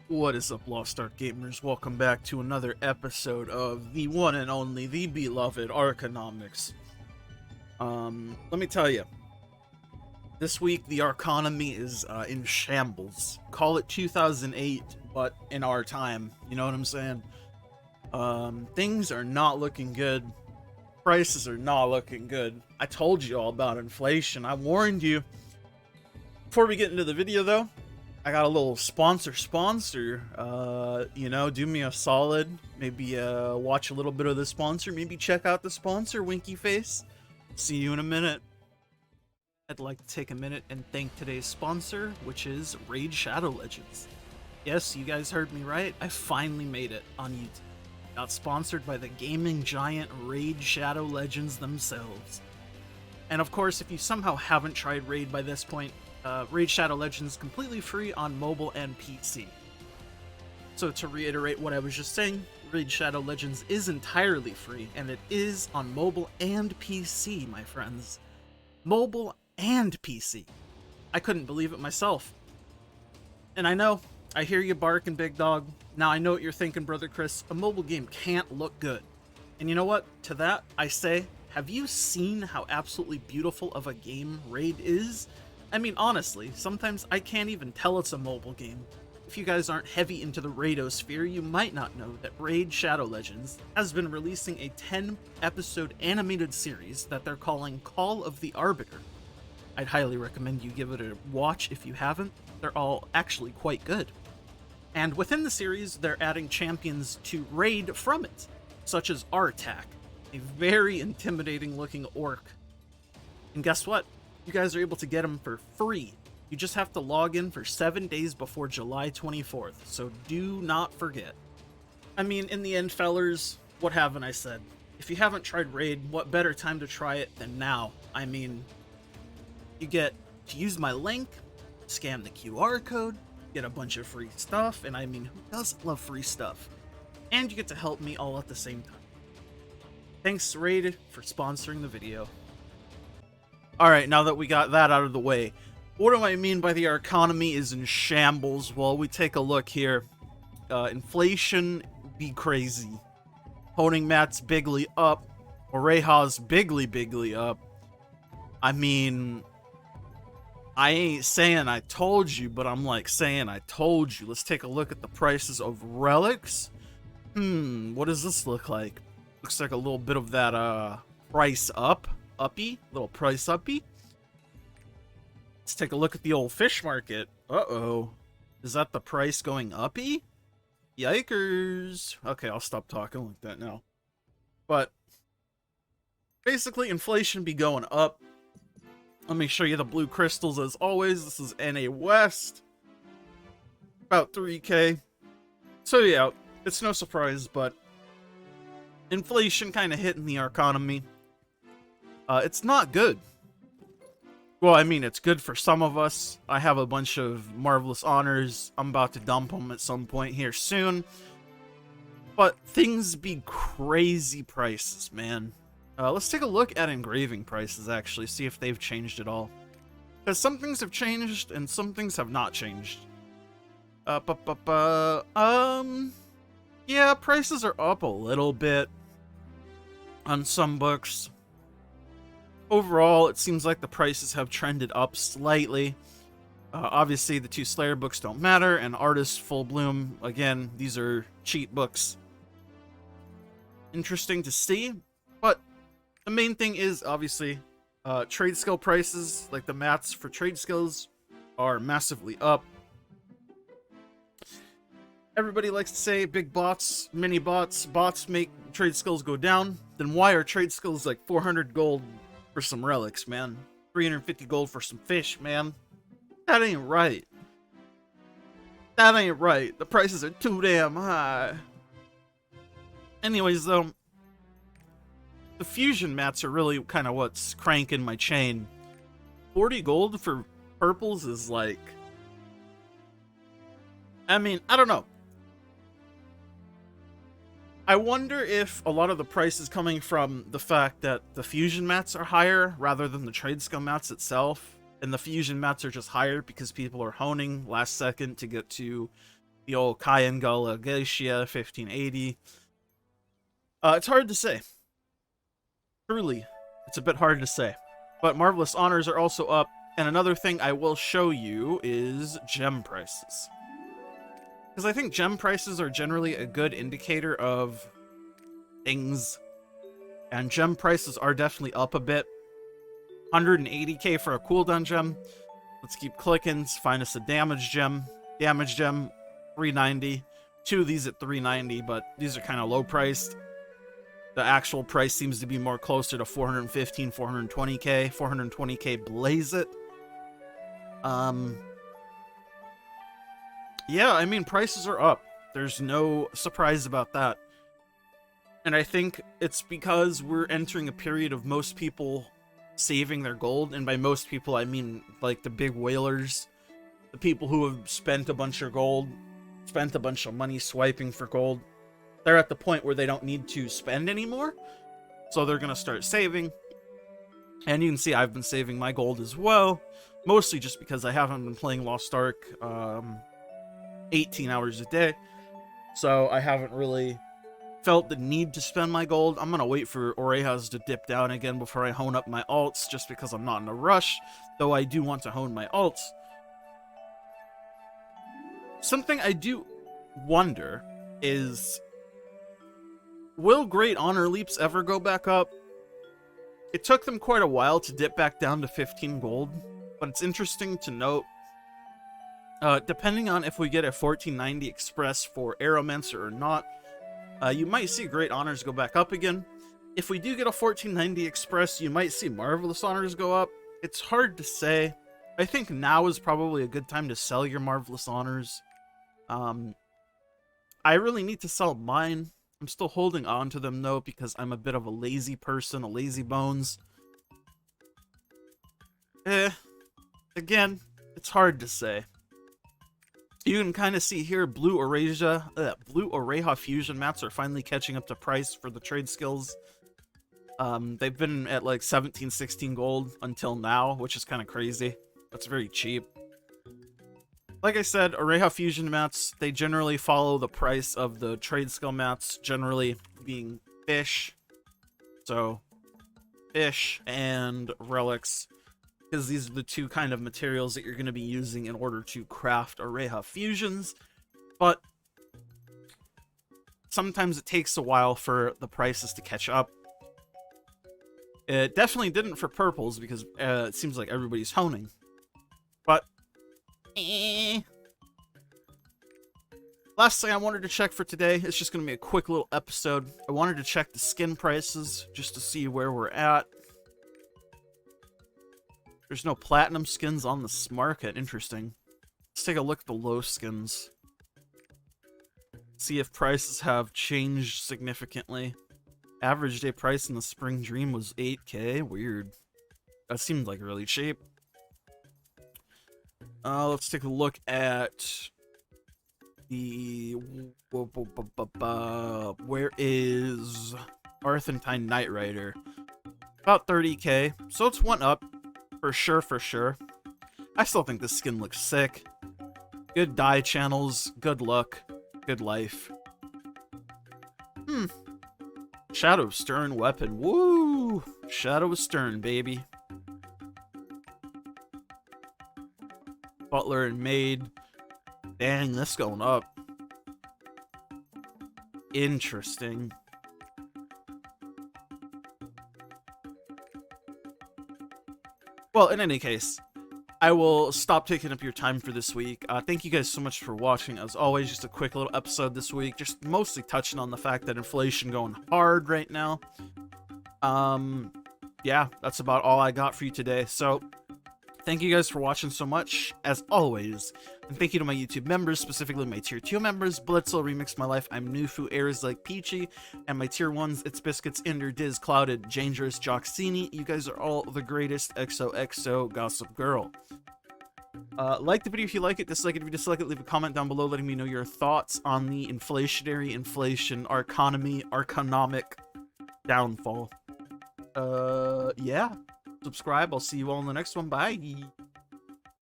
What is up, Lost Ark Gamers? Welcome back to another episode of the one and only, the beloved Arkonomics. Let me tell you, this week the Arkonomy is in shambles. Call it 2008, but in our time, you know what I'm saying? Things are not looking good. Prices are not looking good. I told you all about inflation. I warned you. Before we get into the video, though, I got a little sponsor. Do me a solid. Maybe watch a little bit of the sponsor. Maybe check out the sponsor, Winky Face. See you in a minute. I'd like to take a minute and thank today's sponsor, which is Raid Shadow Legends. Yes, you guys heard me right. I finally made it on YouTube. Got sponsored by the gaming giant Raid Shadow Legends themselves. And of course, if you somehow haven't tried Raid by this point, Raid Shadow Legends completely free on mobile and PC. So to reiterate what I was just saying, Raid Shadow Legends is entirely free, and it is on mobile and PC, my friends. Mobile and PC. I couldn't believe it myself. And I know, I hear you barking, big dog. Now I know what you're thinking, Brother Chris. A mobile game can't look good. And you know what? To that, I say, have you seen how absolutely beautiful of a game Raid is? I mean, honestly, sometimes I can't even tell it's a mobile game. If you guys aren't heavy into the Raidosphere, you might not know that Raid Shadow Legends has been releasing a 10-episode animated series that they're calling Call of the Arbiter. I'd highly recommend you give it a watch if you haven't. They're all actually quite good. And within the series, they're adding champions to raid from it, such as Artak, a very intimidating looking orc. And guess what? You guys are able to get him for free. You just have to log in for 7 days before July 24th, so do not forget. I mean, in the end, fellers, what haven't I said? If you haven't tried Raid, what better time to try it than now? I mean, you get to use my link, scan the QR code, get a bunch of free stuff, and I mean, who doesn't love free stuff? And you get to help me all at the same time. Thanks, Raid, for sponsoring the video. Alright, now that we got that out of the way, what do I mean by the Arkonomy is in shambles? Well, we take a look here. Inflation be crazy. Honing Matt's bigly up. Oreja's bigly up. I mean, I ain't saying I told you, but I'm like saying I told you. Let's take a look at the prices of relics. What does this look like? Looks like a little bit of that price uppy, little price uppy. Let's take a look at the old fish market. Uh-oh. Is that the price going uppy? Yikers. Okay, I'll stop talking like that now. But basically, inflation be going up. Let me show you the blue crystals as always. This is NA West. About 3K. So yeah, it's no surprise, but inflation kind of hitting the Arkonomy. It's not good. Well, I mean, it's good for some of us. I have a bunch of marvelous honors. I'm about to dump them at some point here soon. But things be crazy prices, man. Let's take a look at engraving prices, actually, see if they've changed at all. Because some things have changed, and some things have not changed. Yeah, prices are up a little bit on some books. Overall, it seems like the prices have trended up slightly. Obviously, the two Slayer books don't matter, and Artist Full Bloom, again, these are cheap books. Interesting to see, but the main thing is, obviously, trade skill prices, like the mats for trade skills, are massively up. Everybody likes to say big bots, mini bots, bots make trade skills go down. Then why are trade skills like 400 gold for some relics, man? 350 gold for some fish, man. That ain't right. That ain't right. The prices are too damn high. Anyways, though, the fusion mats are really kind of what's cranking my chain. 40 gold for purples is like... I mean, I don't know. I wonder if a lot of the price is coming from the fact that the fusion mats are higher rather than the trade skill mats itself. And the fusion mats are just higher because people are honing last second to get to The old Kayan Gala Glacia 1580. It's hard to say. Truly, it's a bit hard to say. But Marvelous Honors are also up. And another thing I will show you is gem prices. Because I think gem prices are generally a good indicator of things. And gem prices are definitely up a bit. 180k for a cooldown gem. Let's keep clicking. Find us a damage gem. Damage gem, 390. Two of these at 390, but these are kind of low priced. The actual price seems to be more closer to 415, 420k. 420k Blaze It. Yeah, I mean, prices are up. There's no surprise about that. And I think it's because we're entering a period of most people saving their gold. And by most people, I mean, like, the big whalers. The people who have spent a bunch of gold, spent a bunch of money swiping for gold. They're at the point where they don't need to spend anymore. So they're going to start saving. And you can see I've been saving my gold as well. Mostly just because I haven't been playing Lost Ark 18 hours a day. So I haven't really felt the need to spend my gold. I'm going to wait for Orejas to dip down again before I hone up my alts, just because I'm not in a rush. Though I do want to hone my alts. Something I do wonder is, will Great Honor Leaps ever go back up? It took them quite a while to dip back down to 15 gold, but it's interesting to note, depending on if we get a 1490 Express for Aeromancer or not, you might see Great Honors go back up again. If we do get a 1490 Express, you might see Marvelous Honors go up. It's hard to say. I think now is probably a good time to sell your Marvelous Honors. I really need to sell mine. I'm still holding on to them, though, because I'm a bit of a lazy person, a lazy bones. Again, it's hard to say. You can kind of see here, Blue Oreja Fusion mats are finally catching up to price for the trade skills. They've been at like 17, 16 gold until now, which is kind of crazy. That's very cheap. Like I said, Oreja Fusion mats, they generally follow the price of the trade skill mats, generally being fish. So, fish and relics, because these are the two kind of materials that you're going to be using in order to craft Oreja Fusions. But sometimes it takes a while for the prices to catch up. It definitely didn't for purples, because it seems like everybody's honing. But last thing I wanted to check for today, it's just going to be a quick little episode. I wanted to check the skin prices just to see where we're at. There's no platinum skins on this market. Interesting. Let's take a look at the low skins. See if prices have changed significantly. Average day price in the Spring Dream was 8k. Weird. That seemed like really cheap. Let's take a look at the... Where is Arthentine Knight Rider? About 30k. So it's went up. For sure, for sure. I still think this skin looks sick. Good dye channels. Good look. Good life. Shadow of Stern weapon. Woo! Shadow of Stern, baby. Butler and Maid. Dang, this going up. Interesting. Well, in any case, I will stop taking up your time for this week. Thank you guys so much for watching. As always, just a quick little episode this week. Just mostly touching on the fact that inflation going hard right now. Yeah, that's about all I got for you today. So, thank you guys for watching so much, as always. And thank you to my YouTube members, specifically my Tier 2 members, Blitzel, Remix My Life, I'm Nufu, Airs Like Peachy, and my Tier 1s, It's Biscuits, Ender, Diz, Clouded, Dangerous, Joxini. You guys are all the greatest. XOXO, Gossip Girl. Like the video if you like it, dislike it if you dislike it, leave a comment down below letting me know your thoughts on the inflation, Arkonomic downfall. Yeah. Subscribe. I'll see you all in the next one. Bye.